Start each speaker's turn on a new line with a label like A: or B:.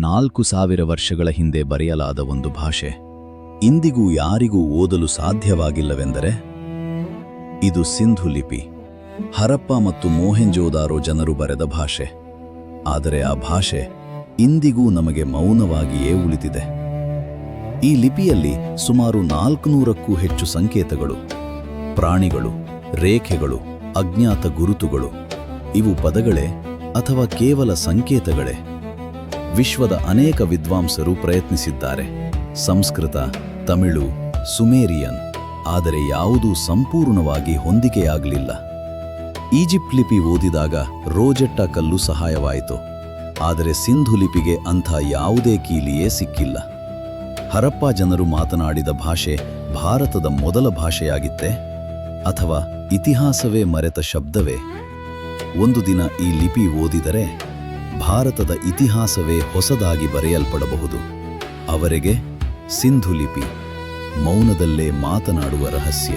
A: 4000 ವರ್ಷಗಳ ಹಿಂದೆ ಬರೆಯಲಾದ ಒಂದು ಭಾಷೆ ಇಂದಿಗೂ ಯಾರಿಗೂ ಓದಲು ಸಾಧ್ಯವಾಗಿಲ್ಲವೆಂದರೆ ಇದು ಸಿಂಧು ಲಿಪಿ. ಹರಪ್ಪ ಮತ್ತು ಮೊಹೆಂಜೋದಾರೋ ಜನರು ಬರೆದ ಭಾಷೆ. ಆದರೆ ಆ ಭಾಷೆ ಇಂದಿಗೂ ನಮಗೆ ಮೌನವಾಗಿಯೇ ಉಳಿದಿದೆ. ಈ ಲಿಪಿಯಲ್ಲಿ ಸುಮಾರು 400ಕ್ಕೂ ಹೆಚ್ಚು ಸಂಕೇತಗಳು, ಪ್ರಾಣಿಗಳು, ರೇಖೆಗಳು, ಅಜ್ಞಾತ ಗುರುತುಗಳು. ಇವು ಪದಗಳೇ ಅಥವಾ ಕೇವಲ ಸಂಕೇತಗಳೇ? ವಿಶ್ವದ ಅನೇಕ ವಿದ್ವಾಂಸರು ಪ್ರಯತ್ನಿಸಿದ್ದಾರೆ, ಸಂಸ್ಕೃತ, ತಮಿಳು, ಸುಮೇರಿಯನ್, ಆದರೆ ಯಾವುದೂ ಸಂಪೂರ್ಣವಾಗಿ ಹೊಂದಿಕೆಯಾಗಲಿಲ್ಲ. ಈಜಿಪ್ಟ್ ಲಿಪಿ ಓದಿದಾಗ ರೋಜೆಟ್ಟಾ ಕಲ್ಲು ಸಹಾಯವಾಯಿತು, ಆದರೆ ಸಿಂಧು ಲಿಪಿಗೆ ಅಂಥ ಯಾವುದೇ ಕೀಲಿಯೇ ಸಿಕ್ಕಿಲ್ಲ. ಹರಪ್ಪ ಜನರು ಮಾತನಾಡಿದ ಭಾಷೆ ಭಾರತದ ಮೊದಲ ಭಾಷೆಯಾಗಿತ್ತೇ, ಅಥವಾ ಇತಿಹಾಸವೇ ಮರೆತ ಶಬ್ದವೇ? ಒಂದು ದಿನ ಈ ಲಿಪಿ ಓದಿದರೆ ಭಾರತದ ಇತಿಹಾಸವೇ ಹೊಸದಾಗಿ ಬರೆಯಲ್ಪಡಬಹುದು. ಅವರಿಗೆ ಸಿಂಧು ಲಿಪಿ ಮೌನದಲ್ಲೇ ಮಾತನಾಡುವ ರಹಸ್ಯ.